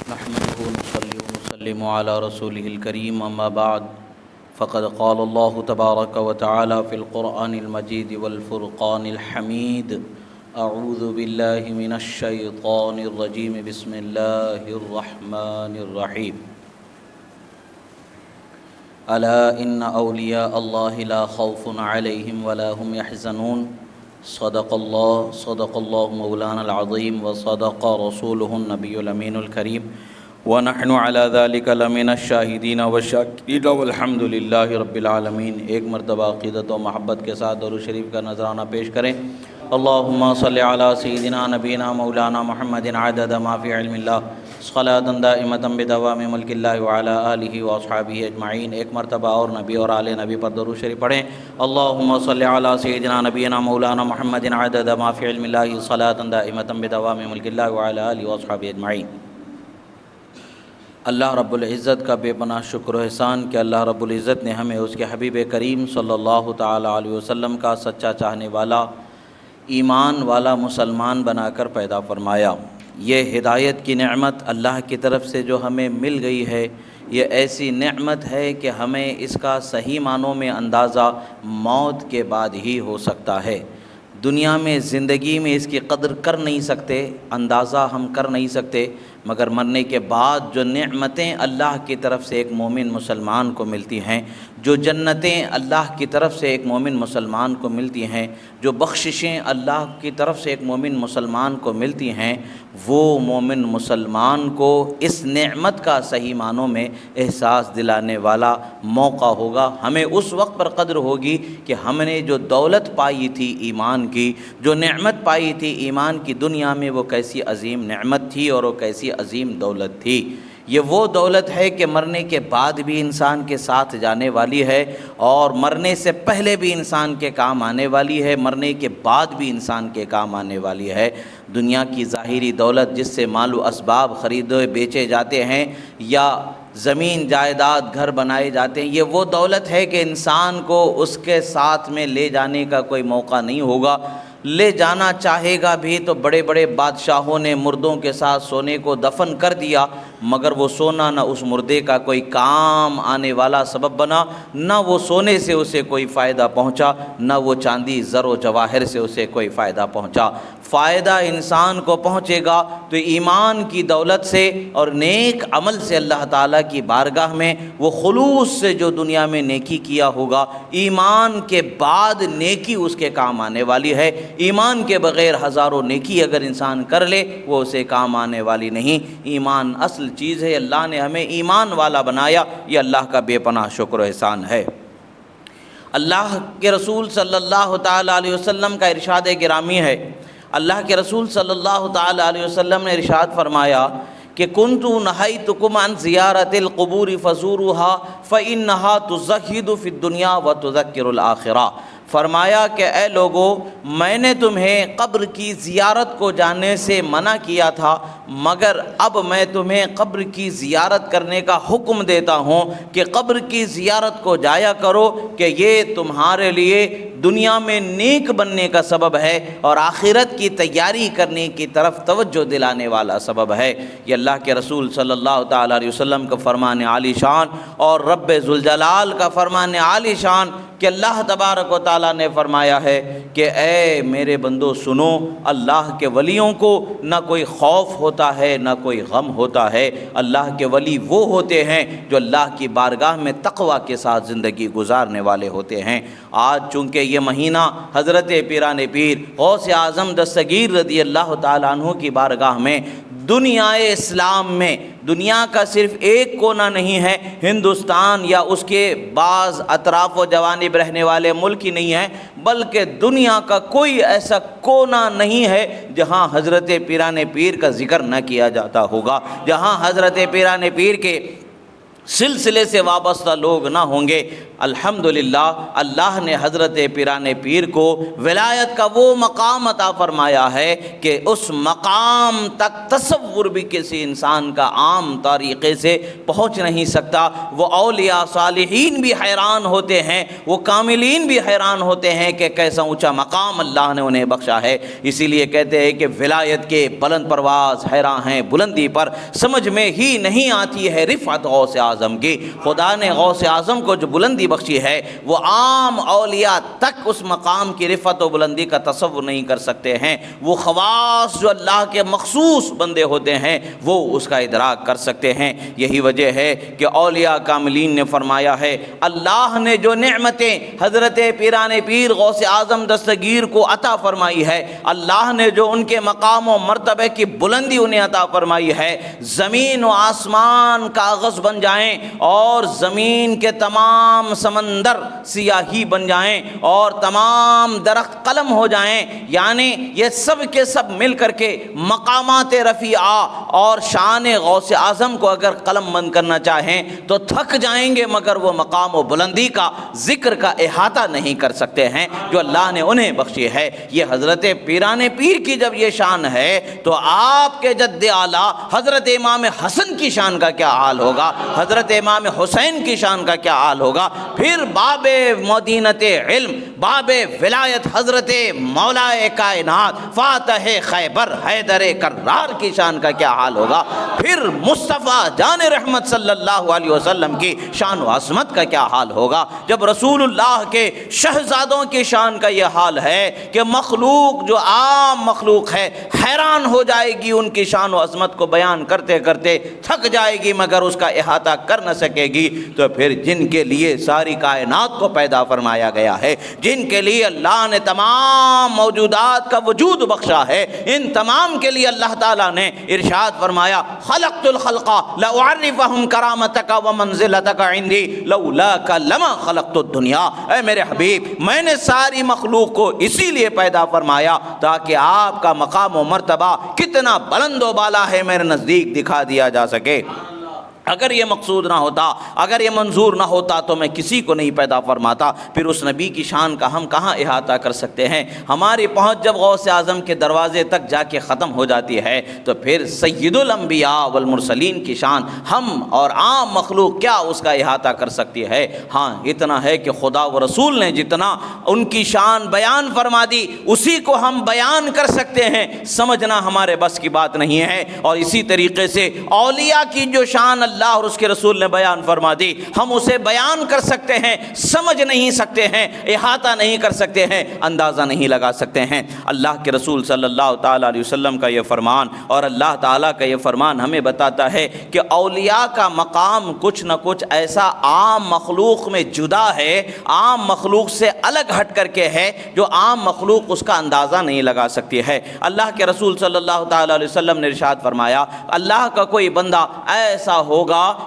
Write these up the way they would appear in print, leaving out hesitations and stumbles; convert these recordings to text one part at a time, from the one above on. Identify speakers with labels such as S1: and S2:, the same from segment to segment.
S1: نحمده ونصلي ونسلم على رسوله الكريم أما بعد فقد قال الله تبارك وتعالى في القرآن المجيد والفرقان الحميد أعوذ بالله من الشيطان الرجيم بسم الله الرحمن الرحيم ألا إن أولياء الله لا خوف عليهم ولا هم يحزنون صدق الله مولانا العظيم وصدق رسوله النبي الأمين الكريم ونحن على ذلك لمن الشاهدين والشاكرين والحمد لله رب العالمين۔ ایک مرتبہ عقیدت و محبت کے ساتھ درود شریف کا نذرانہ پیش کریں۔ اللہم صلی علی سیدنا نبینا مولانا محمد عدد ما فی علم اللہ صلاۃ دائمۃ بدوام ملک اللہ وعلی آلہ واصحابہ اجمعین۔ ایک مرتبہ اور نبی اور آل نبی پر درود شریف پڑھیں۔ اللہم صلی علی سیدنا نبینا مولانا محمد عدد ما فی علم اللہ صلاۃ دائمۃ بدوام ملک اللہ وعلی آلہ واصحابہ اجمعین۔ اللہ رب العزت کا بے پناہ شکر و احسان کہ اللہ رب العزت نے ہمیں اس کے حبیب کریم صلی اللہ تعالی علیہ وسلم کا سچا چاہنے والا ایمان والا مسلمان بنا کر پیدا فرمایا۔ یہ ہدایت کی نعمت اللہ کی طرف سے جو ہمیں مل گئی ہے، یہ ایسی نعمت ہے کہ ہمیں اس کا صحیح معنوں میں اندازہ موت کے بعد ہی ہو سکتا ہے۔ دنیا میں زندگی میں اس کی قدر کر نہیں سکتے، اندازہ ہم کر نہیں سکتے، مگر مرنے کے بعد جو نعمتیں اللہ کی طرف سے ایک مومن مسلمان کو ملتی ہیں، جو جنتیں اللہ کی طرف سے ایک مومن مسلمان کو ملتی ہیں، جو بخششیں اللہ کی طرف سے ایک مومن مسلمان کو ملتی ہیں، وہ مومن مسلمان کو اس نعمت کا صحیح معنوں میں احساس دلانے والا موقع ہوگا۔ ہمیں اس وقت پر قدر ہوگی کہ ہم نے جو دولت پائی تھی ایمان کی، جو نعمت پائی تھی ایمان کی دنیا میں، وہ کیسی عظیم نعمت تھی اور وہ کیسی عظیم دولت تھی۔ یہ وہ دولت ہے کہ مرنے کے بعد بھی انسان کے ساتھ جانے والی ہے، اور مرنے سے پہلے بھی انسان کے کام آنے والی ہے، مرنے کے بعد بھی انسان کے کام آنے والی ہے۔ دنیا کی ظاہری دولت جس سے مال و اسباب خریدے بیچے جاتے ہیں، یا زمین جائیداد گھر بنائے جاتے ہیں، یہ وہ دولت ہے کہ انسان کو اس کے ساتھ میں لے جانے کا کوئی موقع نہیں ہوگا۔ لے جانا چاہے گا بھی تو بڑے بڑے بادشاہوں نے مردوں کے ساتھ سونے کو دفن کر دیا، مگر وہ سونا نہ اس مردے کا کوئی کام آنے والا سبب بنا، نہ وہ سونے سے اسے کوئی فائدہ پہنچا، نہ وہ چاندی زر و جواہر سے اسے کوئی فائدہ پہنچا۔ فائدہ انسان کو پہنچے گا تو ایمان کی دولت سے اور نیک عمل سے۔ اللہ تعالیٰ کی بارگاہ میں وہ خلوص سے جو دنیا میں نیکی کیا ہوگا، ایمان کے بعد نیکی اس کے کام آنے والی ہے۔ ایمان کے بغیر ہزاروں نیکی اگر انسان کر لے، وہ اسے کام آنے والی نہیں۔ ایمان اصل چیز ہے، اللہ نے ہمیں ایمان والا بنایا، یہ اللہ کا بے پناہ شکر و احسان ہے۔ اللہ کے رسول صلی اللہ تعالی علیہ وسلم کا ارشاد گرامی ہے، اللہ کے رسول صلی اللہ تعالی علیہ وسلم نے ارشاد فرمایا کہ کنت نہیتکم عن زیارت القبور فزوروها فإنها تزہد فی الدنیا وتذکر الآخرہ۔ فرمایا کہ اے لوگو، میں نے تمہیں قبر کی زیارت کو جانے سے منع کیا تھا، مگر اب میں تمہیں قبر کی زیارت کرنے کا حکم دیتا ہوں کہ قبر کی زیارت کو جایا کرو، کہ یہ تمہارے لیے دنیا میں نیک بننے کا سبب ہے اور آخرت کی تیاری کرنے کی طرف توجہ دلانے والا سبب ہے۔ یہ اللہ کے رسول صلی اللہ تعالی علیہ وسلم کا فرمان عالی شان اور رب ذوالجلال کا فرمان عالی شان کہ اللہ تبارک و تعالیٰ نے فرمایا ہے کہ اے میرے بندو سنو، اللہ کے ولیوں کو نہ کوئی خوف ہوتا ہے نہ کوئی غم ہوتا ہے۔ اللہ کے ولی وہ ہوتے ہیں جو اللہ کی بارگاہ میں تقوی کے ساتھ زندگی گزارنے والے ہوتے ہیں۔ آج چونکہ یہ مہینہ حضرت پیران پیر غوث اعظم دستگیر رضی اللہ تعالیٰ عنہ کی بارگاہ میں دنیا اسلام میں، دنیا کا صرف ایک کونا نہیں ہے، ہندوستان یا اس کے بعض اطراف و جوانب رہنے والے ملک ہی نہیں ہیں، بلکہ دنیا کا کوئی ایسا کونا نہیں ہے جہاں حضرت پیران پیر کا ذکر نہ کیا جاتا ہوگا، جہاں حضرت پیران پیر کے سلسلے سے وابستہ لوگ نہ ہوں گے۔ الحمدللہ اللہ نے حضرت پیران پیر کو ولایت کا وہ مقام عطا فرمایا ہے کہ اس مقام تک تصور بھی کسی انسان کا عام طریقے سے پہنچ نہیں سکتا۔ وہ اولیاء صالحین بھی حیران ہوتے ہیں، وہ کاملین بھی حیران ہوتے ہیں کہ کیسا اونچا مقام اللہ نے انہیں بخشا ہے۔ اسی لیے کہتے ہیں کہ ولایت کے بلند پرواز حیران ہیں بلندی پر، سمجھ میں ہی نہیں آتی ہے رفعت غوث اعظم کی۔ خدا نے غوث اعظم کو جو بلندی بخشی ہے وہ عام اولیاء تک اس مقام کی رفعت و بلندی کا تصور نہیں کر سکتے ہیں۔ وہ خواص جو اللہ کے مخصوص بندے ہوتے ہیں وہ اس کا ادراک کر سکتے ہیں۔ یہی وجہ ہے کہ اولیاء کاملین نے فرمایا ہے اللہ نے جو نعمتیں حضرت پیران پیر غوث اعظم دستگیر کو عطا فرمائی ہے، اللہ نے جو ان کے مقام و مرتبے کی بلندی انہیں عطا فرمائی ہے، زمین و آسمان کاغذ بن جائیں اور زمین کے تمام سمندر سیاہی بن جائیں اور تمام درخت قلم ہو جائیں، یعنی یہ سب کے سب مل کر کے مقامات رفیعہ اور شان غوث اعظم کو اگر قلم بند کرنا چاہیں تو تھک جائیں گے، مگر وہ مقام و بلندی کا ذکر کا احاطہ نہیں کر سکتے ہیں جو اللہ نے انہیں بخشی ہے۔ یہ حضرت پیران پیر کی جب یہ شان ہے تو آپ کے جد اعلیٰ حضرت امام حسن کی شان کا کیا حال ہوگا، حضرت امام حسین کی شان کا کیا حال ہوگا، پھر باب مدینت علم، باب ولایت حضرت مولا کائنات فاتح خیبر حیدر کرار کی شان کا کیا حال ہوگا، پھر مصطفیٰ جان رحمت صلی اللہ علیہ وسلم کی شان و عظمت کا کیا حال ہوگا۔ جب رسول اللہ کے شہزادوں کی شان کا یہ حال ہے کہ مخلوق جو عام مخلوق ہے حیران ہو جائے گی، ان کی شان و عظمت کو بیان کرتے کرتے تھک جائے گی مگر اس کا احاطہ کر نہ سکے گی، تو پھر جن کے لیے ساری کائنات کو پیدا فرمایا گیا ہے، جن کے لیے اللہ نے تمام موجودات کا وجود بخشا ہے، ان تمام کے لیے اللہ تعالیٰ نے ارشاد فرمایا خلقت الخلق لأعرفهم کرامتک ومنزلتک عندی لولاک لما خلقت الدنیا۔ اے میرے حبیب، میں نے ساری مخلوق کو اسی لیے پیدا فرمایا تاکہ آپ کا مقام و مرتبہ کتنا بلند و بالا ہے میرے نزدیک دکھا دیا جا سکے۔ اگر یہ مقصود نہ ہوتا، اگر یہ منظور نہ ہوتا تو میں کسی کو نہیں پیدا فرماتا، پھر اس نبی کی شان کا ہم کہاں احاطہ کر سکتے ہیں۔ ہماری پہنچ جب غوث اعظم کے دروازے تک جا کے ختم ہو جاتی ہے تو پھر سید الانبیاء والمرسلین کی شان ہم اور عام مخلوق کیا اس کا احاطہ کر سکتی ہے۔ ہاں اتنا ہے کہ خدا و رسول نے جتنا ان کی شان بیان فرما دی اسی کو ہم بیان کر سکتے ہیں، سمجھنا ہمارے بس کی بات نہیں ہے۔ اور اسی طریقے سے اولیاء کی جو شان اللہ اور اس کے رسول نے بیان فرما دی ہم اسے بیان کر سکتے ہیں، سمجھ نہیں سکتے ہیں، احاطہ نہیں کر سکتے ہیں، اندازہ نہیں لگا سکتے ہیں۔ اللہ کے رسول صلی اللہ تعالیٰ علیہ وسلم کا یہ فرمان اور اللہ تعالیٰ کا یہ فرمان ہمیں بتاتا ہے کہ اولیاء کا مقام کچھ نہ کچھ ایسا عام مخلوق میں جدا ہے، عام مخلوق سے الگ ہٹ کر کے ہے جو عام مخلوق اس کا اندازہ نہیں لگا سکتی ہے۔ اللہ کے رسول صلی اللہ تعالیٰ علیہ وسلم نے ارشاد فرمایا اللہ کا کوئی بندہ ایسا ہوگا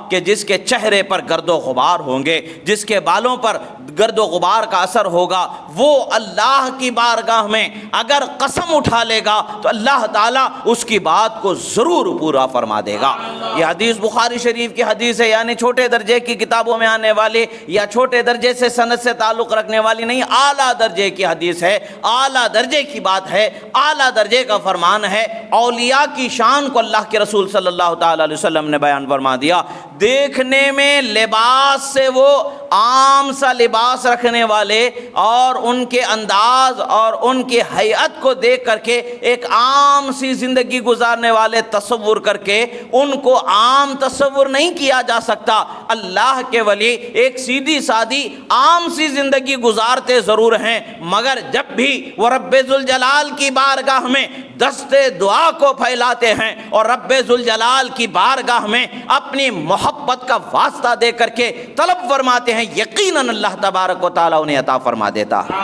S1: کہ جس کے چہرے پر گرد و غبار ہوں گے، جس کے بالوں پر گرد و غبار کا اثر ہوگا، وہ اللہ کی بارگاہ میں اگر قسم اٹھا لے گا تو اللہ تعالیٰ اس کی بات کو ضرور پورا فرما دے گا۔ یہ حدیث بخاری شریف کی حدیث ہے، یعنی چھوٹے درجے کی کتابوں میں آنے والی یا چھوٹے درجے سے سند سے تعلق رکھنے والی نہیں، اعلیٰ درجے کی حدیث ہے، اعلیٰ درجے کی بات ہے، اعلیٰ درجے کا فرمان ہے۔ اولیاء کی شان کو اللہ کے رسول صلی اللہ تعالیٰ علیہ وسلم نے بیان فرما دیا۔ دیکھنے میں لباس سے وہ عام سا لباس رکھنے والے اور ان کے انداز اور ان کی ہیئت کو دیکھ کر کے ایک عام سی زندگی گزارنے والے تصور کر کے ان کو عام تصور نہیں کیا جا سکتا۔ اللہ کے ولی ایک سیدھی سادی عام سی زندگی گزارتے ضرور ہیں، مگر جب بھی وہ رب ذوالجلال کی بارگاہ میں دستے دعا کو پھیلاتے ہیں اور رب ذوالجلال کی بارگاہ میں اپنی محبت کا واسطہ دے کر کے طلب فرماتے ہیں، یقیناً اللہ تبارک و تعالیٰ انہیں عطا فرما دیتا ہے۔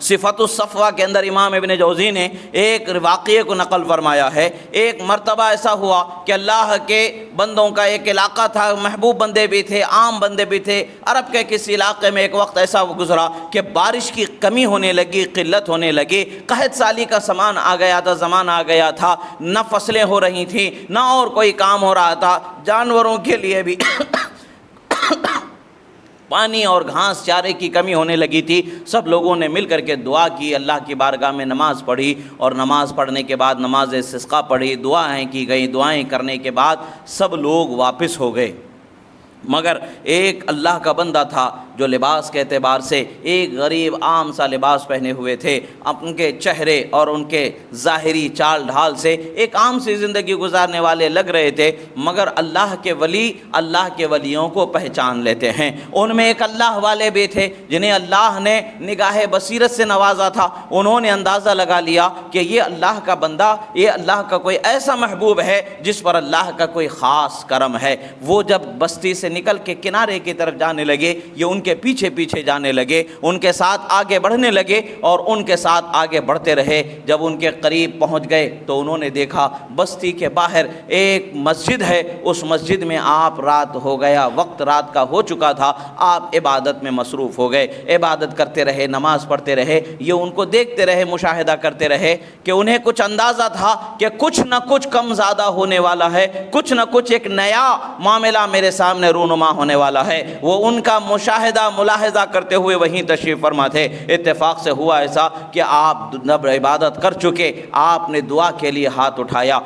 S1: صفت الصفوہ کے اندر امام ابن جوزی نے ایک واقعے کو نقل فرمایا ہے۔ ایک مرتبہ ایسا ہوا کہ اللہ کے بندوں کا ایک علاقہ تھا، محبوب بندے بھی تھے، عام بندے بھی تھے۔ عرب کے کسی علاقے میں ایک وقت ایسا گزرا کہ بارش کی کمی ہونے لگی، قلت ہونے لگی، قحط سالی کا زمان آ گیا تھا، نہ فصلیں ہو رہی تھیں نہ اور کوئی کام ہو رہا تھا، جانوروں کے لیے بھی پانی اور گھاس چارے کی کمی ہونے لگی تھی۔ سب لوگوں نے مل کر کے دعا کی، اللہ کی بارگاہ میں نماز پڑھی، اور نماز پڑھنے کے بعد نماز استسقاء پڑھی، دعائیں کی گئی۔ دعائیں کرنے کے بعد سب لوگ واپس ہو گئے، مگر ایک اللہ کا بندہ تھا جو لباس کے اعتبار سے ایک غریب عام سا لباس پہنے ہوئے تھے، ان کے چہرے اور ان کے ظاہری چال ڈھال سے ایک عام سی زندگی گزارنے والے لگ رہے تھے، مگر اللہ کے ولی اللہ کے ولیوں کو پہچان لیتے ہیں۔ ان میں ایک اللہ والے بھی تھے جنہیں اللہ نے نگاہ بصیرت سے نوازا تھا۔ انہوں نے اندازہ لگا لیا کہ یہ اللہ کا بندہ، یہ اللہ کا کوئی ایسا محبوب ہے جس پر اللہ کا کوئی خاص کرم ہے۔ وہ جب بستی سے نکل کے کنارے کی طرف جانے لگے، یہ ان کے پیچھے پیچھے جانے لگے، ان کے ساتھ آگے بڑھنے لگے اور ان کے ساتھ آگے بڑھتے رہے۔ جب ان کے قریب پہنچ گئے تو انہوں نے دیکھا بستی کے باہر ایک مسجد ہے، اس مسجد میں آپ رات ہو گیا، وقت رات کا ہو چکا تھا، آپ عبادت میں مصروف ہو گئے، عبادت کرتے رہے، نماز پڑھتے رہے۔ یہ ان کو دیکھتے رہے، مشاہدہ کرتے رہے کہ انہیں کچھ اندازہ تھا کہ کچھ نہ کچھ کم زیادہ ہونے والا ہے، کچھ نہ کچھ ایک نیا معاملہ میرے سامنے رونما ہونے والا ہے۔ وہ ان کا مشاہدہ ملاحظہ کرتے ہوئے وہیں تشریف فرما تھے۔ اتفاق سے ہوا ایسا کہ آپ جب عبادت کر چکے، آپ نے دعا کے لیے ہاتھ اٹھایا۔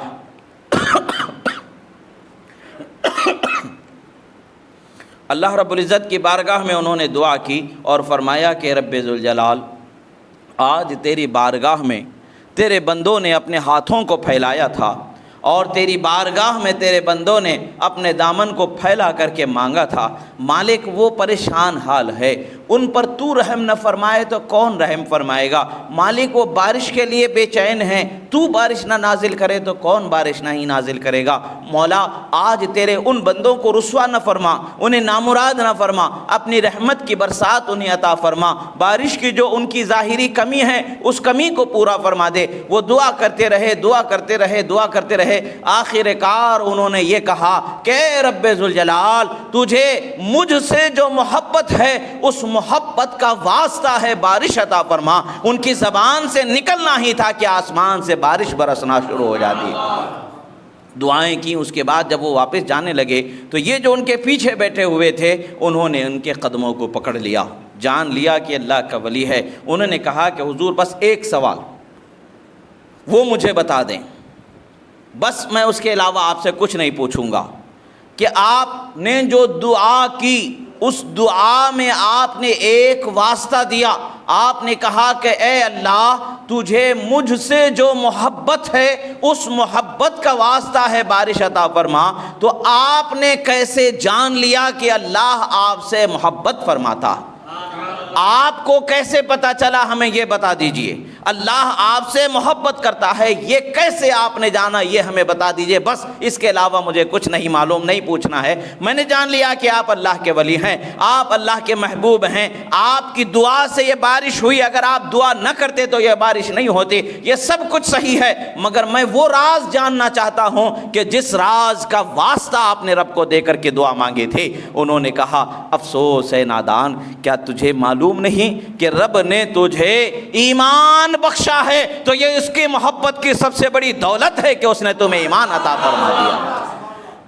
S1: اللہ رب العزت کی بارگاہ میں انہوں نے دعا کی اور فرمایا کہ رب ذوالجلال، آج تیری بارگاہ میں تیرے بندوں نے اپنے ہاتھوں کو پھیلایا تھا، اور تیری بارگاہ میں تیرے بندوں نے اپنے دامن کو پھیلا کر کے مانگا تھا۔ مالک، وہ پریشان حال ہے، ان پر تو رحم نہ فرمائے تو کون رحم فرمائے گا؟ مالک، وہ بارش کے لیے بے چین ہیں، تو بارش نہ نازل کرے تو کون بارش نہیں نازل کرے گا؟ مولا، آج تیرے ان بندوں کو رسوا نہ فرما، انہیں نامراد نہ فرما، اپنی رحمت کی برسات انہیں عطا فرما۔ بارش کی جو ان کی ظاہری کمی ہے اس کمی کو پورا فرما دے۔ وہ دعا کرتے رہے، دعا کرتے رہے، دعا کرتے رہے۔ آخر کار انہوں نے یہ کہا کہ رب ذوالجلال، تجھے مجھ سے جو محبت ہے اس محبت کا واسطہ ہے، بارش عطا فرما۔ ان کی زبان سے نکلنا ہی تھا کہ آسمان سے بارش برسنا شروع ہو جاتی۔ دعائیں کی، اس کے بعد جب وہ واپس جانے لگے تو یہ جو ان کے پیچھے بیٹھے ہوئے تھے انہوں نے ان کے قدموں کو پکڑ لیا، جان لیا کہ اللہ کا ولی ہے۔ انہوں نے کہا کہ حضور، بس ایک سوال وہ مجھے بتا دیں، بس میں اس کے علاوہ آپ سے کچھ نہیں پوچھوں گا، کہ آپ نے جو دعا کی اس دعا میں آپ نے ایک واسطہ دیا، آپ نے کہا کہ اے اللہ، تجھے مجھ سے جو محبت ہے اس محبت کا واسطہ ہے، بارش عطا فرما۔ تو آپ نے کیسے جان لیا کہ اللہ آپ سے محبت فرماتا؟ آپ کو کیسے پتا چلا؟ ہمیں یہ بتا دیجئے۔ اللہ آپ سے محبت کرتا ہے، یہ کیسے آپ نے جانا؟ یہ ہمیں بتا دیجئے، بس اس کے علاوہ مجھے کچھ نہیں معلوم، نہیں پوچھنا ہے۔ میں نے جان لیا کہ آپ اللہ کے ولی ہیں، آپ اللہ کے محبوب ہیں، آپ کی دعا سے یہ بارش ہوئی، اگر آپ دعا نہ کرتے تو یہ بارش نہیں ہوتی، یہ سب کچھ صحیح ہے، مگر میں وہ راز جاننا چاہتا ہوں کہ جس راز کا واسطہ آپ نے رب کو دے کر کے دعا مانگی تھی۔ انہوں نے کہا، افسوس ہے نادان، کیا تجھے معلوم نہیں کہ رب نے تجھے ایمان بخشا ہے؟ تو یہ اس کی محبت کی سب سے بڑی دولت ہے کہ اس نے تمہیں ایمان عطا فرما دیا۔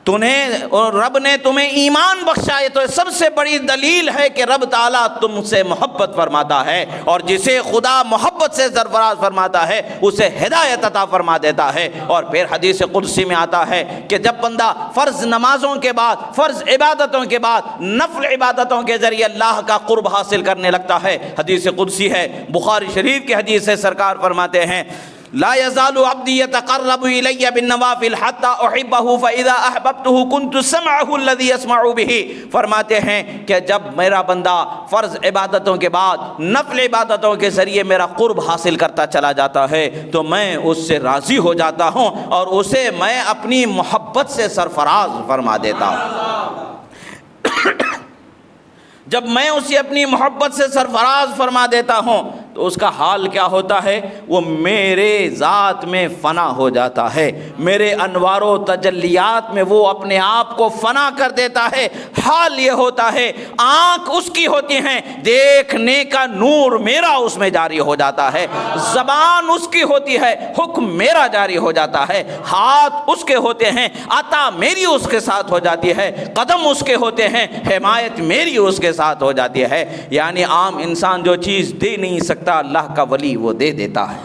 S1: رب نے تمہیں ایمان بخشا ہے تو سب سے بڑی دلیل ہے کہ رب تعالیٰ تم سے محبت فرماتا ہے، اور جسے خدا محبت سے سرفراز فرماتا ہے اسے ہدایت عطا فرما دیتا ہے۔ اور پھر حدیث قدسی میں آتا ہے کہ جب بندہ فرض نمازوں کے بعد، فرض عبادتوں کے بعد نفل عبادتوں کے ذریعے اللہ کا قرب حاصل کرنے لگتا ہے، حدیث قدسی ہے، بخاری شریف کی حدیث ہے، سرکار فرماتے ہیں، لا يزال عبدي يتقرب إلي بالنوافل حتى أحبه فإذا أحببته كنت سمعه الذي يسمع به۔ فرماتے ہیں کہ جب میرا بندہ فرض عبادتوں کے بعد نفل عبادتوں کے ذریعے میرا قرب حاصل کرتا چلا جاتا ہے تو میں اس سے راضی ہو جاتا ہوں اور اسے میں اپنی محبت سے سرفراز فرما دیتا ہوں۔ جب میں اسے اپنی محبت سے سرفراز فرما دیتا ہوں تو اس کا حال کیا ہوتا ہے؟ وہ میرے ذات میں فنا ہو جاتا ہے، میرے انوار و تجلیات میں وہ اپنے آپ کو فنا کر دیتا ہے۔ حال یہ ہوتا ہے آنکھ اس کی ہوتی ہیں، دیکھنے کا نور میرا اس میں جاری ہو جاتا ہے، زبان اس کی ہوتی ہے، حکم میرا جاری ہو جاتا ہے، ہاتھ اس کے ہوتے ہیں، عطا میری اس کے ساتھ ہو جاتی ہے، قدم اس کے ہوتے ہیں، حمایت میری اس کے ساتھ ہو جاتی ہے۔ یعنی عام انسان جو چیز دے نہیں سکتا اللہ کا ولی وہ دے دیتا ہے،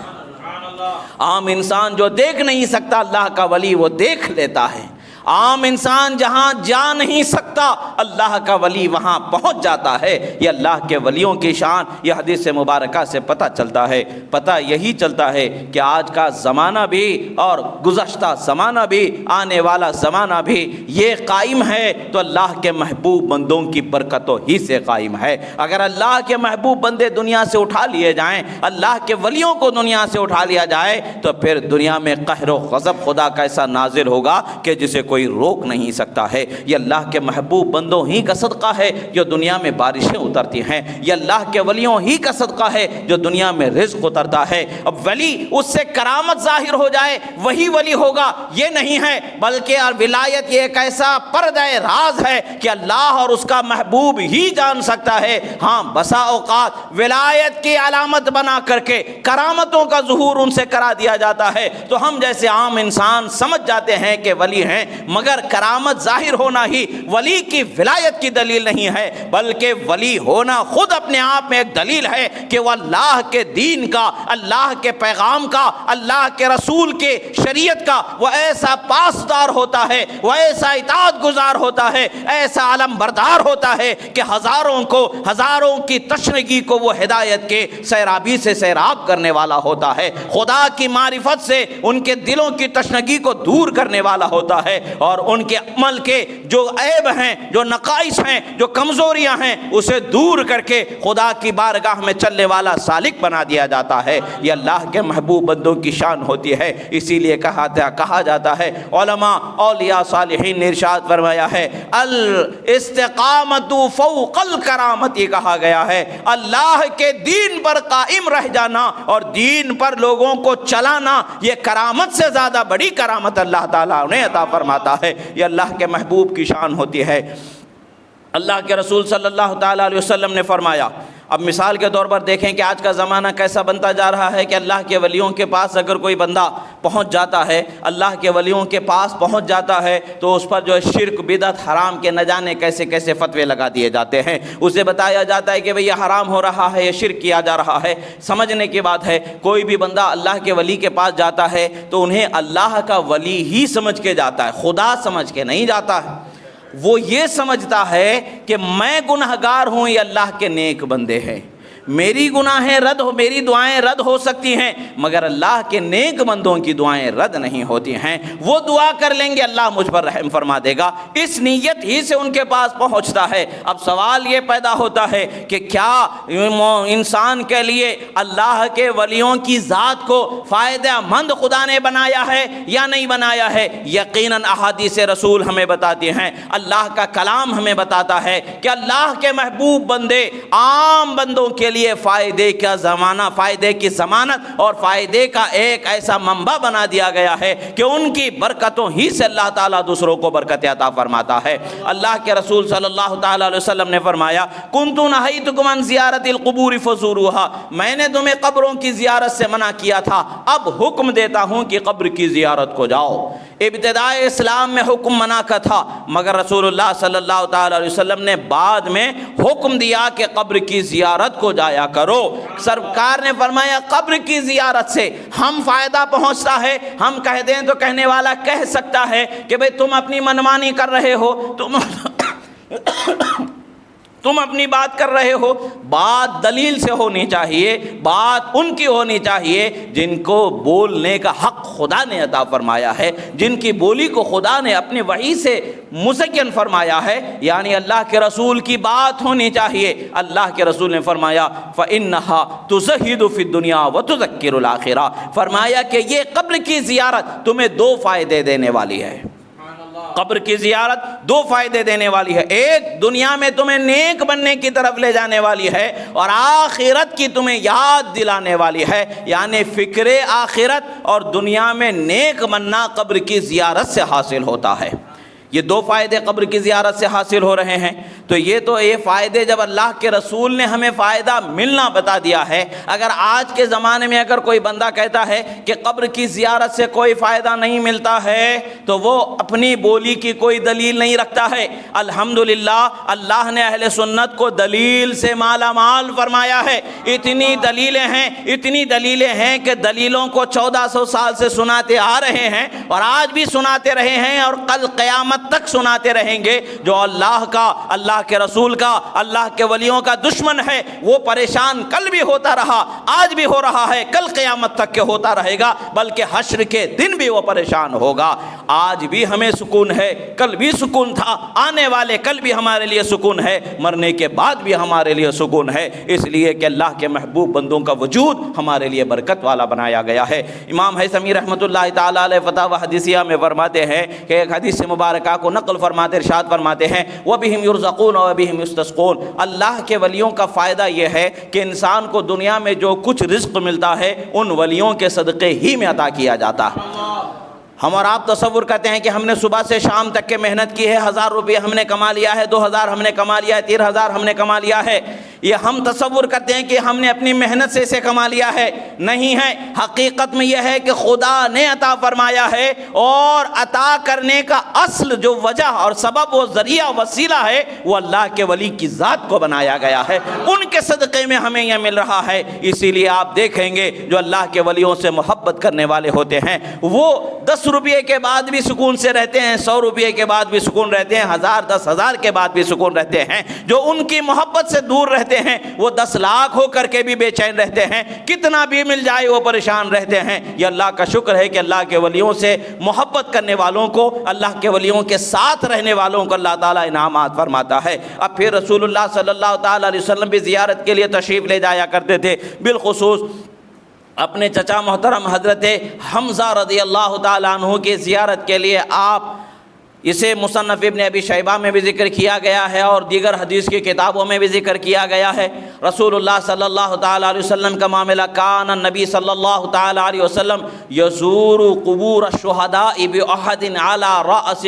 S1: عام انسان جو دیکھ نہیں سکتا اللہ کا ولی وہ دیکھ لیتا ہے، عام انسان جہاں جا نہیں سکتا اللہ کا ولی وہاں پہنچ جاتا ہے۔ یہ اللہ کے ولیوں کی شان یہ حدیث مبارکہ سے پتہ چلتا ہے۔ پتہ یہی چلتا ہے کہ آج کا زمانہ بھی اور گزشتہ زمانہ بھی آنے والا زمانہ بھی یہ قائم ہے تو اللہ کے محبوب بندوں کی برکتوں ہی سے قائم ہے۔ اگر اللہ کے محبوب بندے دنیا سے اٹھا لیے جائیں، اللہ کے ولیوں کو دنیا سے اٹھا لیا جائے تو پھر دنیا میں قہر و غضب خدا کا ایسا نازل ہوگا کہ جسے کوئی روک نہیں سکتا ہے۔ یہ اللہ کے محبوب بندوں ہی کا صدقہ ہے جو دنیا میں بارشیں اترتی ہیں، یہ اللہ کے ولیوں ہی کا صدقہ ہے جو دنیا میں رزق اترتا ہے۔ اب ولی اس سے کرامت ظاہر ہو جائے وہی ولی ہوگا یہ نہیں ہے، بلکہ ولایت یہ ایک ایسا پردہ راز ہے کہ اللہ اور اس کا محبوب ہی جان سکتا ہے۔ ہاں بسا اوقات ولایت کی علامت بنا کر کے کرامتوں کا ظہور ان سے کرا دیا جاتا ہے تو ہم جیسے عام انسان سمجھ جاتے ہیں کہ ولی ہیں، مگر کرامت ظاہر ہونا ہی ولی کی ولایت کی دلیل نہیں ہے، بلکہ ولی ہونا خود اپنے آپ میں ایک دلیل ہے کہ وہ اللہ کے دین کا، اللہ کے پیغام کا، اللہ کے رسول کے شریعت کا وہ ایسا پاسدار ہوتا ہے، وہ ایسا اطاعت گزار ہوتا ہے، ایسا علم بردار ہوتا ہے کہ ہزاروں کی تشنگی کو وہ ہدایت کے سیرابی سے سیراب کرنے والا ہوتا ہے، خدا کی معرفت سے ان کے دلوں کی تشنگی کو دور کرنے والا ہوتا ہے، اور ان کے عمل کے جو عیب ہیں، جو نقائص ہیں، جو کمزوریاں ہیں اسے دور کر کے خدا کی بارگاہ میں چلنے والا سالک بنا دیا جاتا ہے۔ یہ اللہ کے محبوب بندوں کی شان ہوتی ہے۔ اسی لیے کہا جاتا ہے، علماء اولیاء صالحین نے ارشاد فرمایا ہے الاستقامت فوق الکرامت، کہا گیا ہے اللہ کے دین پر قائم رہ جانا اور دین پر لوگوں کو چلانا یہ کرامت سے زیادہ بڑی کرامت اللہ تعالیٰ انہیں عطا فرماتا ہے۔ یہ اللہ کے محبوب کی شان ہوتی ہے۔ اللہ کے رسول صلی اللہ تعالیٰ علیہ وسلم نے فرمایا، اب مثال کے طور پر دیکھیں کہ آج کا زمانہ کیسا بنتا جا رہا ہے کہ اللہ کے ولیوں کے پاس اگر کوئی بندہ پہنچ جاتا ہے، اللہ کے ولیوں کے پاس پہنچ جاتا ہے تو اس پر جو ہے شرک بدعت حرام کے نہ جانے کیسے کیسے فتوے لگا دیے جاتے ہیں، اسے بتایا جاتا ہے کہ بھئی یہ حرام ہو رہا ہے، یہ شرک کیا جا رہا ہے۔ سمجھنے کی بات ہے کوئی بھی بندہ اللہ کے ولی کے پاس جاتا ہے تو انہیں اللہ کا ولی ہی سمجھ کے جاتا ہے، خدا سمجھ کے نہیں جاتا ہے۔ وہ یہ سمجھتا ہے کہ میں گنہگار ہوں، یہ اللہ کے نیک بندے ہیں، میری گناہیں میری دعائیں رد ہو سکتی ہیں مگر اللہ کے نیک بندوں کی دعائیں رد نہیں ہوتی ہیں۔ وہ دعا کر لیں گے اللہ مجھ پر رحم فرما دے گا، اس نیت ہی سے ان کے پاس پہنچتا ہے۔ اب سوال یہ پیدا ہوتا ہے کہ کیا انسان کے لیے اللہ کے ولیوں کی ذات کو فائدہ مند خدا نے بنایا ہے یا نہیں بنایا ہے؟ یقیناً احادیث رسول ہمیں بتاتی ہیں، اللہ کا کلام ہمیں بتاتا ہے کہ اللہ کے محبوب بندے عام بندوں کے لیے فائدے کی ضمانت اور فائدے کا ایک ایسا منبع بنا دیا گیا ہے کہ ان کی برکتوں ہی سے اللہ تعالیٰ دوسروں کو برکت عطا فرماتا ہے۔ اللہ کے رسول صلی اللہ تعالیٰ علیہ وسلم نے فرمایا، کنت نہیتکم عن زیارت القبور فزوروها، میں نے تمہیں قبروں کی زیارت سے منع کیا تھا، اب حکم دیتا ہوں کہ قبر کی زیارت کو جاؤ۔ ابتدائے اسلام میں حکم منع کا تھا مگر رسول اللہ صلی اللہ تعالیٰ علیہ وسلم نے بعد میں حکم دیا کہ قبر کی زیارت کو جایا کرو۔ سرکار نے فرمایا قبر کی زیارت سے ہم فائدہ پہنچتا ہے، ہم کہہ دیں تو کہنے والا کہہ سکتا ہے کہ بھئی تم اپنی منمانی کر رہے ہو، تم اپنی بات کر رہے ہو، بات دلیل سے ہونی چاہیے، بات ان کی ہونی چاہیے جن کو بولنے کا حق خدا نے عطا فرمایا ہے، جن کی بولی کو خدا نے اپنے وحی سے مزین فرمایا ہے، یعنی اللہ کے رسول کی بات ہونی چاہیے۔ اللہ کے رسول نے فرمایا فَإِنَّهَا تُزَهِّدُ فِي الدُّنْيَا وَتُذَكِّرُ الْآخِرَةَ، فرمایا کہ یہ قبر کی زیارت تمہیں دو فائدے دینے والی ہے۔ قبر کی زیارت دو فائدے دینے والی ہے، ایک دنیا میں تمہیں نیک بننے کی طرف لے جانے والی ہے، اور آخرت کی تمہیں یاد دلانے والی ہے، یعنی فکر آخرت اور دنیا میں نیک بننا قبر کی زیارت سے حاصل ہوتا ہے۔ یہ دو فائدے قبر کی زیارت سے حاصل ہو رہے ہیں۔ تو یہ فائدے جب اللہ کے رسول نے ہمیں فائدہ ملنا بتا دیا ہے، اگر آج کے زمانے میں اگر کوئی بندہ کہتا ہے کہ قبر کی زیارت سے کوئی فائدہ نہیں ملتا ہے تو وہ اپنی بولی کی کوئی دلیل نہیں رکھتا ہے۔ الحمدللہ اللہ نے اہل سنت کو دلیل سے مالا مال فرمایا ہے۔ اتنی دلیلیں ہیں کہ دلیلوں کو 1400 سال سے سناتے آ رہے ہیں اور آج بھی سناتے رہے ہیں اور کل قیامت تک سناتے رہیں گے۔ جو اللہ کا، اللہ کے رسول کا، اللہ کے ولیوں کا دشمن ہے وہ پریشان کل بھی ہوتا رہا، آج بھی ہو رہا ہے، کل قیامت تک کے ہوتا رہے گا، بلکہ حشر کے دن بھی وہ پریشان ہوگا۔ آج بھی ہمیں سکون ہے، کل بھی سکون تھا، آنے والے کل بھی ہمارے لیے سکون ہے، مرنے کے بعد بھی ہمارے لیے سکون ہے، اس لیے کہ اللہ کے محبوب بندوں کا وجود ہمارے لیے برکت والا بنایا گیا ہے۔ امام حیثمی رحمۃ اللہ تعالی علیہ فتاوی حدیثیہ میں فرماتے ہیں کہ ایک حدیث مبارکہ کو نقل فرماتے ارشاد فرماتے ہیں وَبِهِمْ يُرْزَقُونَ وَبِهِمْ يُسْتَسْقُونَ، اللہ کے ولیوں کا فائدہ یہ ہے کہ انسان کو دنیا میں جو کچھ رزق ملتا ہے ان ولیوں کے صدقے ہی میں عطا کیا جاتا ہے۔ ہم اور آپ تصور کرتے ہیں کہ ہم نے صبح سے شام تک کے محنت کی ہے، 1000 روپے ہم نے کما لیا ہے، 2000 ہم نے کما لیا ہے، 3000 ہم نے کما لیا ہے، یہ ہم تصور کرتے ہیں کہ ہم نے اپنی محنت سے اسے کما لیا ہے، نہیں ہے۔ حقیقت میں یہ ہے کہ خدا نے عطا فرمایا ہے، اور عطا کرنے کا اصل جو وجہ اور سبب و ذریعہ وسیلہ ہے وہ اللہ کے ولی کی ذات کو بنایا گیا ہے، ان کے صدقے میں ہمیں یہ مل رہا ہے۔ اسی لیے آپ دیکھیں گے جو اللہ کے ولیوں سے محبت کرنے والے ہوتے ہیں وہ 10 روپے کے بعد بھی سکون سے رہتے ہیں، 100 روپے کے بعد بھی سکون رہتے ہیں، 1000 10,000 کے بعد بھی سکون رہتے ہیں۔ جو ان کی محبت سے دور رہتے ہیں وہ 10 لاکھ ہو کر کے بھی بے چین رہتے ہیں، کتنا بھی مل جائے وہ پریشان رہتے ہیں۔ یہ اللہ کا شکر ہے کہ اللہ کے ولیوں سے محبت کرنے والوں کو، اللہ کے ولیوں کے ساتھ رہنے والوں کو اللہ تعالیٰ انعامات فرماتا ہے۔ اب پھر رسول اللہ صلی اللہ تعالیٰ علیہ وسلم بھی زیارت کے لیے تشریف لے جایا کرتے تھے، بالخصوص اپنے چچا محترم حضرت حمزہ رضی اللہ تعالیٰ عنہ کی زیارت کے لیے آپ اسے مصنف ابن ابی شیبہ میں بھی ذکر کیا گیا ہے اور دیگر حدیث کی کتابوں میں بھی ذکر کیا گیا ہے۔ رسول اللہ صلی اللہ تعالیٰ علیہ وسلم کا معاملہ کان النبی صلی اللہ تعالیٰ علیہ وسلم یزور قبور الشہداء بأحد علی رأس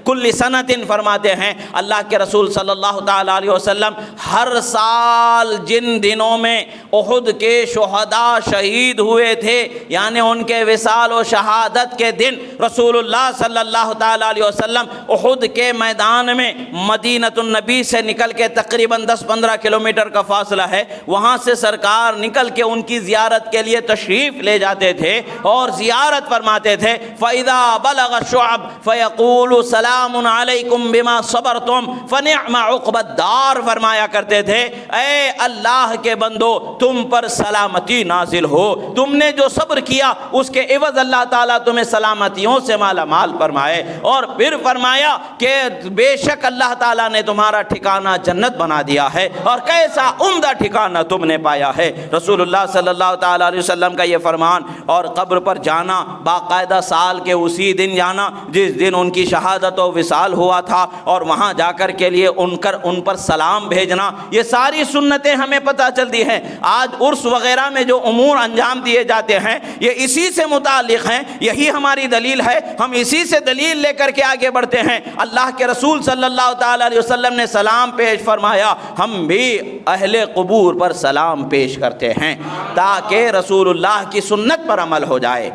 S1: کل سنۃ فرماتے ہیں اللہ کے رسول صلی اللہ تعالیٰ علیہ وسلم ہر سال جن دنوں میں احد کے شہداء شہید ہوئے تھے، یعنی ان کے وصال و شہادت کے دن، رسول اللہ صلی اللہ تعالیٰ علیہ وسلم احد کے میدان میں مدینۃ النبی سے نکل کے تقریباً 10-15 کلومیٹر کا فاصلہ ہے، وہاں سے سرکار نکل کے ان کی زیارت کے لیے تشریف لے جاتے تھے اور زیارت فرماتے تھے۔ فَإِذَا بَلَغَ الشُّعَبَ فَيَقُولُ سَلَامٌ عَلَيْكُمْ بِمَا صَبَرْتُمْ فَنِعْمَ عُقْبَى الدَّارِ فرمایا کرتے تھے اے اللہ کے بندو تم پر سلامتی نازل ہو، تم نے جو صبر کیا اس کے عوض اللہ تعالیٰ تمہیں سلامتیوں سے مالا مال فرمائے۔ اور پھر فرمایا کہ بے شک اللہ تعالیٰ نے تمہارا ٹھکانہ جنت بنا دیا ہے، اور کیسا عمدہ ٹھکانہ تم نے پایا ہے۔ رسول اللہ صلی اللہ تعالیٰ علیہ وسلم کا یہ فرمان، اور قبر پر جانا باقاعدہ سال کے اسی دن جانا جس دن ان کی شہادت و وصال ہوا تھا، اور وہاں جا کر کے لیے ان پر سلام بھیجنا، یہ ساری سنتیں ہمیں پتہ چلتی ہیں۔ آج عرس وغیرہ میں جو امور انجام دیے جاتے ہیں یہ اسی سے متعلق ہیں، یہی ہماری دلیل ہے، ہم اسی سے دلیل لے کر کے آگے بڑھتے ہیں۔ اللہ کے رسول صلی اللہ تعالیٰ علیہ وسلم نے سلام پیش فرمایا، ہم بھی اہل قبور پر سلام پیش کرتے ہیں تاکہ رسول اللہ کی سنت پر عمل ہو جائے۔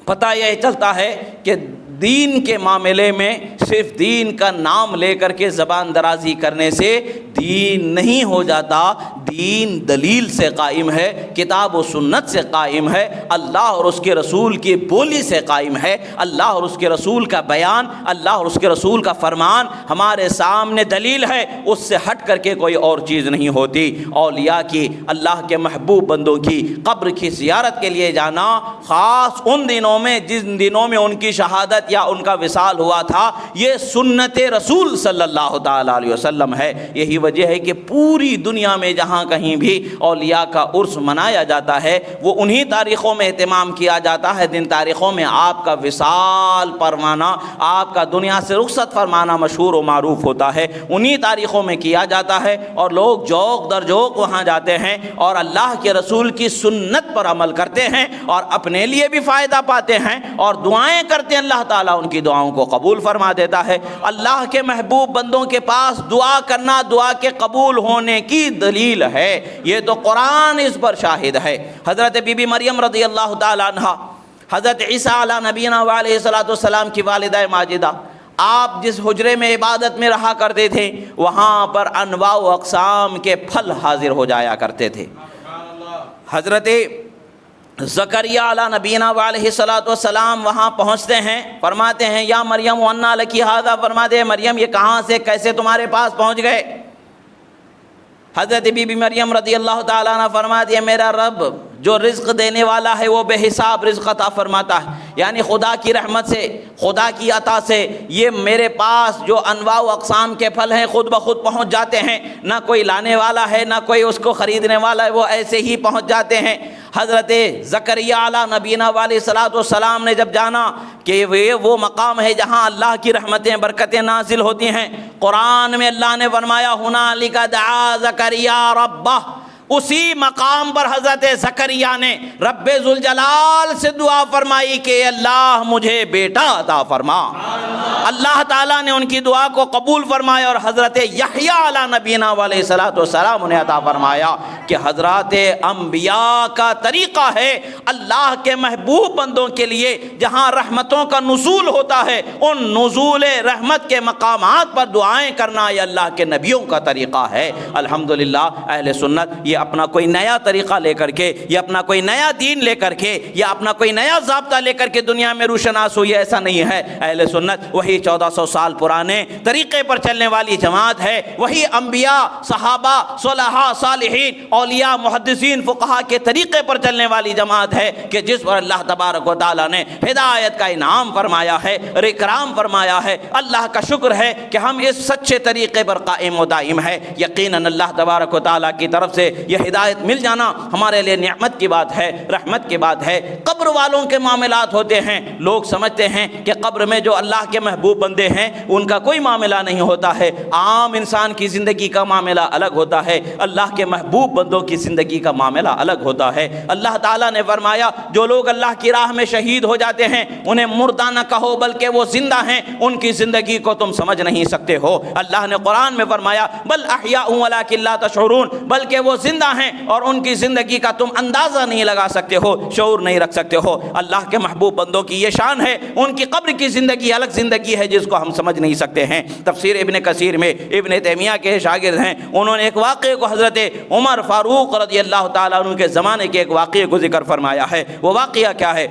S1: پتہ یہ چلتا ہے کہ دین کے معاملے میں صرف دین کا نام لے کر کے زبان درازی کرنے سے دین نہیں ہو جاتا، دین دلیل سے قائم ہے، کتاب و سنت سے قائم ہے، اللہ اور اس کے رسول کی بولی سے قائم ہے۔ اللہ اور اس کے رسول کا بیان، اللہ اور اس کے رسول کا فرمان ہمارے سامنے دلیل ہے، اس سے ہٹ کر کے کوئی اور چیز نہیں ہوتی۔ اولیاء کی، اللہ کے محبوب بندوں کی قبر کی زیارت کے لیے جانا، خاص ان دنوں میں جن دنوں میں ان کی شہادت یا ان کا وصال ہوا تھا، یہ سنت رسول صلی اللہ تعالیٰ علیہ وسلم ہے۔ یہی وجہ ہے کہ پوری دنیا میں جہاں کہیں بھی اولیاء کا عرس منایا جاتا ہے وہ انہی تاریخوں میں اہتمام کیا جاتا ہے جن تاریخوں میں آپ کا وصال پروانا، آپ کا دنیا سے رخصت فرمانا مشہور و معروف ہوتا ہے، انہی تاریخوں میں کیا جاتا ہے، اور لوگ جوق در جوق وہاں جاتے ہیں اور اللہ کے رسول کی سنت پر عمل کرتے ہیں اور اپنے لیے بھی فائدہ پاتے ہیں اور دعائیں کرتے ہیں، اللہ تعالیٰ ان کی دعاؤں کو قبول فرما دیتا ہے۔ اللہ کے محبوب بندوں کے پاس دعا کرنا دعا کے قبول ہونے کی دلیل ہے، یہ تو قرآن اس پر شاہد ہے۔ حضرت بی بی مریم رضی اللہ تعالیٰ عنہ، حضرت عیسیٰ علیہ نبینا علیہ السلام کی والدہ ماجدہ، آپ جس حجرے میں عبادت میں رہا کرتے تھے وہاں پر انواع و اقسام کے پھل حاضر ہو جایا کرتے تھے۔ حضرت زکریا علیہ نبینا علیہ السلام وہاں پہنچتے ہیں، فرماتے ہیں یا مریم انا لکی ھذا، فرماتے ہیں مریم یہ کہاں سے کیسے تمہارے پاس پہنچ گئے؟ حضرت بی بی مریم رضی اللہ تعالیٰ عنہ فرماتی ہے میرا رب جو رزق دینے والا ہے وہ بے حساب رزق عطا فرماتا ہے، یعنی خدا کی رحمت سے، خدا کی عطا سے یہ میرے پاس جو انواع و اقسام کے پھل ہیں خود بخود پہنچ جاتے ہیں، نہ کوئی لانے والا ہے نہ کوئی اس کو خریدنے والا ہے، وہ ایسے ہی پہنچ جاتے ہیں۔ حضرت زکریا علیہ نبینا علیہ السلام نے جب جانا کہ وہ مقام ہے جہاں اللہ کی رحمتیں برکتیں نازل ہوتی ہیں، قرآن میں اللہ نے فرمایا ہنالک دعا زکریا ربہ، اسی مقام پر حضرت زکریا نے رب ذوالجلال سے دعا فرمائی کہ اللہ مجھے بیٹا عطا فرما۔ اللہ تعالیٰ نے ان کی دعا کو قبول فرمایا اور حضرت یحییٰ علیہ نبینا علیہ السلام انہیں عطا فرمایا کہ حضرات انبیاء کا طریقہ ہے اللہ کے محبوب بندوں کے لیے جہاں رحمتوں کا نزول ہوتا ہے ان نزول رحمت کے مقامات پر دعائیں کرنا یہ اللہ کے نبیوں کا طریقہ ہے۔ الحمدللہ اہل سنت یہ اپنا کوئی نیا طریقہ لے کر کے، یہ اپنا کوئی نیا دین لے کر کے، یا اپنا کوئی نیا ضابطہ لے کر کے دنیا میں روشناس ہوئی، ایسا نہیں ہے۔ اہل سنت وہی 1400 سال پرانے طریقے پر چلنے والی جماعت ہے، وہی انبیاء، صحابہ، صلحاء، صالحین، اولیاء، محدثین، فقہاء کے طریقے پر چلنے والی جماعت ہے کہ جس پر اللہ تبارک و تعالیٰ نے ہدایت کا انعام فرمایا ہے اور اکرام فرمایا ہے۔ اللہ کا شکر ہے کہ ہم اس سچے طریقے پر قائم و دائم ہے۔ یقیناً اللہ تبارک و تعالیٰ کی طرف سے یہ ہدایت مل جانا ہمارے لیے نعمت کی بات ہے، رحمت کی بات ہے۔ قبر والوں کے معاملات ہوتے ہیں، لوگ سمجھتے ہیں کہ قبر میں جو اللہ کے محبوب بندے ہیں ان کا کوئی معاملہ نہیں ہوتا ہے، عام انسان کی زندگی کا معاملہ الگ ہوتا ہے، اللہ کے محبوب بندوں کی زندگی کا معاملہ الگ ہوتا ہے۔ اللہ تعالیٰ نے فرمایا جو لوگ اللہ کی راہ میں شہید ہو جاتے ہیں انہیں مردہ نہ کہو بلکہ وہ زندہ ہیں، ان کی زندگی کو تم سمجھ نہیں سکتے ہو۔ اللہ نے قرآن میں فرمایا بل احیاء ولکن لا تشعرون، بلکہ وہ زندہ ہیں اور ان کی زندگی کا تم اندازہ نہیں لگا سکتے ہو، شعور نہیں رکھ سکتے ہو۔ اللہ کے محبوب بندوں کی یہ شان ہے، ان کی قبر کی زندگی الگ زندگی ہے جس کو ہم سمجھ نہیں سکتے ہیں۔ تفسیر ابن کثیر میں ابن تیمیہ کے شاگرد ہیں، انہوں نے ایک واقعے کو حضرت عمر فاروق رضی اللہ تعالیٰ عنہ کے زمانے کے ایک واقعے کو ذکر فرمایا ہے۔ وہ واقعہ کیا ہے؟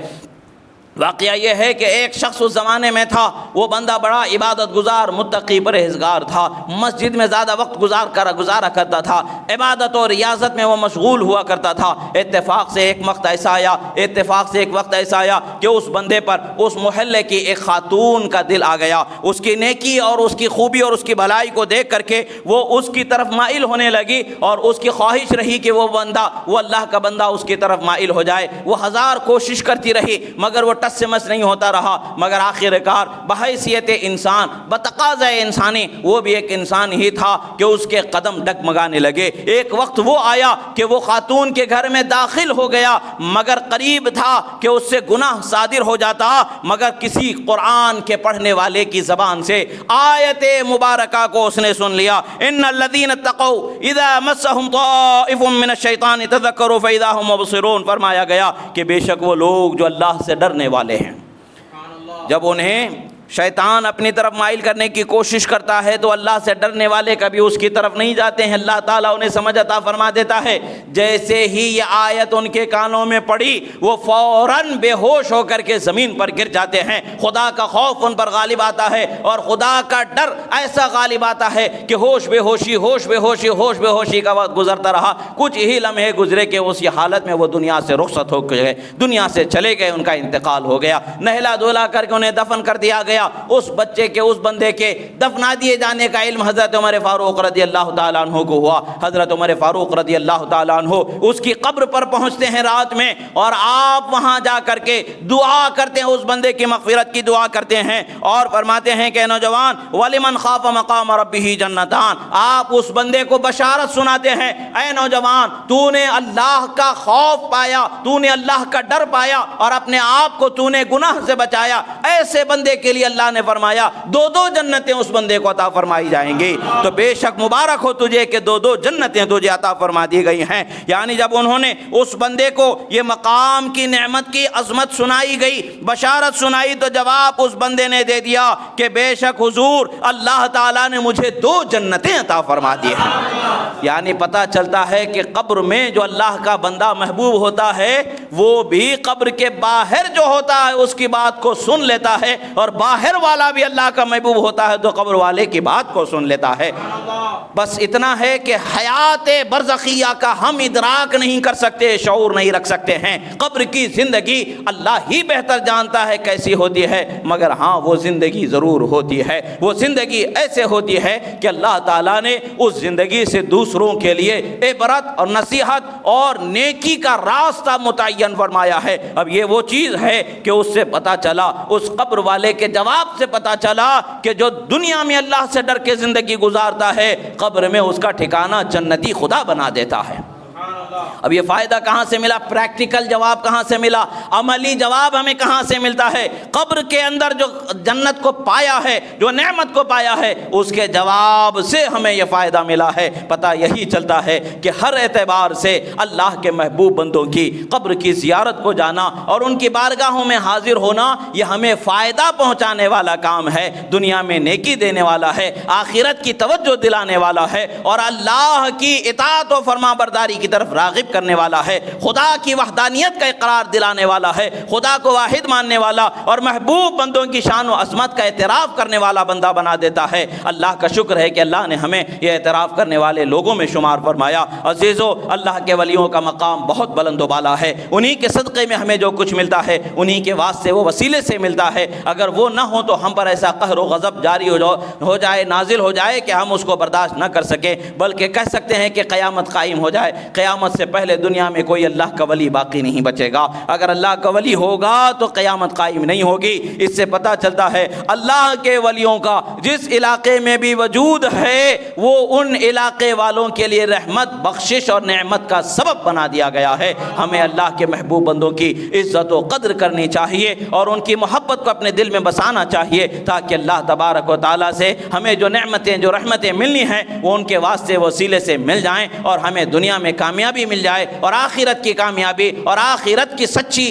S1: واقعہ یہ ہے کہ ایک شخص اس زمانے میں تھا، وہ بندہ بڑا عبادت گزار، متقی، پرہیزگار تھا، مسجد میں زیادہ وقت گزارا کرتا تھا، عبادت اور ریاضت میں وہ مشغول ہوا کرتا تھا۔ اتفاق سے ایک وقت ایسا آیا کہ اس بندے پر اس محلے کی ایک خاتون کا دل آ گیا، اس کی نیکی اور اس کی خوبی اور اس کی بھلائی کو دیکھ کر کے وہ اس کی طرف مائل ہونے لگی اور اس کی خواہش رہی کہ وہ اللہ کا بندہ اس کی طرف مائل ہو جائے۔ وہ ہزار کوشش کرتی رہی مگر وہ ٹس سے مس نہیں ہوتا رہا، مگر آخر کار بحیثیت انسان، بتقاضۂ انسانی، وہ بھی ایک انسان ہی تھا کہ اس کے قدم ڈگمگانے لگے۔ ایک وقت وہ آیا کہ وہ خاتون کے گھر میں داخل ہو گیا، مگر قریب تھا کہ اس سے گناہ صادر ہو جاتا، مگر کسی قرآن کے پڑھنے والے کی زبان سے آیت مبارکہ کو اس نے سن لیا، ان الذین اتقوا اذا مسهم طائف من الشیطان تذکروا فاذا هم مبصرون۔ فرمایا گیا کہ بے شک وہ لوگ جو اللہ سے ڈرنے والے ہیں، جب انہیں شیطان اپنی طرف مائل کرنے کی کوشش کرتا ہے تو اللہ سے ڈرنے والے کبھی اس کی طرف نہیں جاتے ہیں، اللہ تعالیٰ انہیں سمجھ عطا فرما دیتا ہے۔ جیسے ہی یہ آیت ان کے کانوں میں پڑی وہ فوراً بے ہوش ہو کر کے زمین پر گر جاتے ہیں۔ خدا کا خوف ان پر غالب آتا ہے اور خدا کا ڈر ایسا غالب آتا ہے کہ ہوش بے ہوشی کا وقت گزرتا رہا، کچھ ہی لمحے گزرے کہ اسی حالت میں وہ دنیا سے رخصت ہو گئے، دنیا سے چلے گئے، ان کا انتقال ہو گیا۔ نہلا دھلا کر کے انہیں دفن کر دیا گیا۔ گیا اس بچے کے اس بندے کے دفنا دیے جانے کا علم حضرت عمر فاروق رضی اللہ تعالیٰ عنہ کو ہوا۔ حضرت عمر فاروق رضی اللہ تعالیٰ عنہ اس کی قبر پر پہنچتے ہیں رات میں، اور آپ وہاں جا کر کے دعا کرتے ہیں، اس بندے کی مغفرت کی دعا کرتے ہیں اور فرماتے ہیں کہ نوجوان وَلِمَنْ خَافَ مَقَامَ رَبِّهِ جَنَّتَانِ، آپ اس بندے کو بشارت سناتے ہیں، اے نوجوان تو نے اللہ کا خوف پایا، تو نے اللہ کا ڈر پایا اور اپنے آپ کو تو نے گناہ سے بچایا، ایسے بندے کے لیے اللہ نے فرمایا دو دو جنتیں اس بندے کو عطا فرمائی جائیں گی۔ تو بے شک مبارک ہو تجھے کہ دو دو جنتیں تجھے عطا فرما دی گئی ہیں۔ یعنی جب انہوں نے اس بندے کو یہ مقام کی نعمت کی عظمت سنائی گئی، بشارت سنائی، تو جواب اس بندے نے دے دیا کہ بے شک حضور اللہ تعالیٰ نے مجھے دو جنتیں عطا فرما دی ہیں۔ یعنی پتہ چلتا ہے کہ قبر میں جو اللہ کا بندہ محبوب ہوتا ہے وہ بھی قبر کے باہر جو ہوتا ہے اس کی بات کو سن لیتا ہے، اور باہر والا بھی اللہ کا محبوب ہوتا ہے تو قبر والے کی بات کو سن لیتا ہے۔ بس اتنا ہے کہ حیات برزخیہ کا ہم ادراک نہیں کر سکتے، شعور نہیں رکھ سکتے ہیں۔ قبر کی زندگی اللہ ہی بہتر جانتا ہے کیسی ہوتی ہے، مگر ہاں وہ زندگی ضرور ہوتی ہے۔ وہ زندگی ایسے ہوتی ہے کہ اللہ تعالیٰ نے اس زندگی سے دوسروں کے لیے عبرت اور نصیحت اور نیکی کا راستہ متعین فرمایا ہے۔ اب یہ وہ چیز ہے کہ اس سے پتہ چلا، اس قبر والے کے جواب سے پتہ چلا کہ جو دنیا میں اللہ سے ڈر کے زندگی گزارتا ہے قبر میں اس کا ٹھکانہ جنتی خدا بنا دیتا ہے۔ اب یہ فائدہ کہاں سے ملا؟ پریکٹیکل جواب کہاں سے ملا؟ عملی جواب ہمیں کہاں سے ملتا ہے؟ قبر کے اندر جو جنت کو پایا ہے، جو نعمت کو پایا ہے، اس کے جواب سے ہمیں یہ فائدہ ملا ہے۔ پتہ یہی چلتا ہے کہ ہر اعتبار سے اللہ کے محبوب بندوں کی قبر کی زیارت کو جانا اور ان کی بارگاہوں میں حاضر ہونا یہ ہمیں فائدہ پہنچانے والا کام ہے، دنیا میں نیکی دینے والا ہے، آخرت کی توجہ دلانے والا ہے، اور اللہ کی اطاعت و فرما برداری کی طرف راغب کرنے والا ہے، خدا کی وحدانیت کا اقرار دلانے والا ہے، خدا کو واحد ماننے والا اور محبوب بندوں کی شان و عظمت کا اعتراف کرنے والا بندہ بنا دیتا ہے۔ اللہ کا شکر ہے کہ اللہ نے ہمیں یہ اعتراف کرنے والے لوگوں میں شمار فرمایا۔ عزیزو، اللہ کے ولیوں کا مقام بہت بلند و بالا ہے، انہی کے صدقے میں ہمیں جو کچھ ملتا ہے انہی کے واسطے وہ وسیلے سے ملتا ہے۔ اگر وہ نہ ہو تو ہم پر ایسا قہر و غضب جاری ہو جائے، نازل ہو جائے کہ ہم اس کو برداشت نہ کر سکیں، بلکہ کہہ سکتے ہیں کہ قیامت قائم ہو جائے، قیامت سے پہلے دنیا میں کوئی اللہ کا ولی باقی نہیں بچے گا۔ اگر اللہ کا ولی ہوگا تو قیامت قائم نہیں ہوگی۔ اس سے پتہ چلتا ہے اللہ کے ولیوں کا جس علاقے میں بھی وجود ہے وہ ان علاقے والوں کے لیے رحمت، بخشش اور نعمت کا سبب بنا دیا گیا ہے۔ ہمیں اللہ کے محبوب بندوں کی عزت و قدر کرنی چاہیے اور ان کی محبت کو اپنے دل میں بسانا چاہیے، تاکہ اللہ تبارک و تعالیٰ سے ہمیں جو نعمتیں، جو رحمتیں ملنی ہیں وہ ان کے واسطے وسیلے سے مل جائیں، اور ہمیں دنیا میں کامیابی مل جائے اور آخرت کی کامیابی اور آخرت کی سچی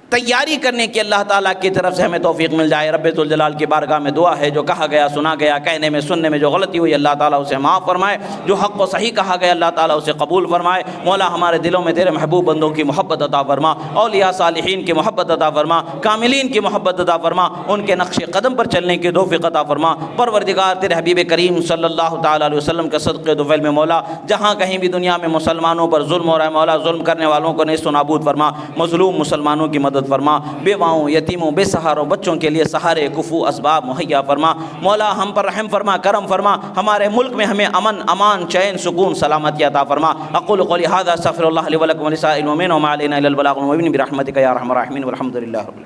S1: تیاری کرنے کی اللہ تعالیٰ کی طرف سے ہمیں توفیق مل جائے۔ رب ذوالجلال کی بارگاہ میں دعا ہے جو کہا گیا سنا گیا، کہنے میں سننے میں جو غلطی ہوئی اللہ تعالیٰ اسے معاف فرمائے، جو حق و صحیح کہا گیا اللہ تعالیٰ اسے قبول فرمائے۔ مولا ہمارے دلوں میں تیرے محبوب بندوں کی محبت عطا فرما، اولیاء صالحین کی محبت عطا فرما، کاملین کی محبت عطا فرما، ان کے نقش قدم پر چلنے کی توفیق عطا فرما۔ پروردگار تیرے حبیب کریم صلی اللہ تعالیٰ علیہ وسلم کے صدقے دوفیل میں مولا جہاں کہیں بھی دنیا میں مسلمانوں پر ظلم ہو رہا ہے مولا، ظلم کرنے والوں کو نیست و نابود فرما، مظلوم مسلمانوں کی مدد فرما، بیواؤں، یتیموں، بے سہاروں بچوں کے لیے سہارے، کفو، اسباب مہیا فرما۔ مولا ہم پر رحم فرما، کرم فرما، ہمارے ملک میں ہمیں امن، امان، چین، سکون، سلامتی عطا فرما۔ اقول قولی ھذا استغفر اللہ لی ولکم ولسائر المؤمنین وما علینا الا البلاغ المبین برحمتک یا ارحم الراحمین والحمد للہ رب العالمین۔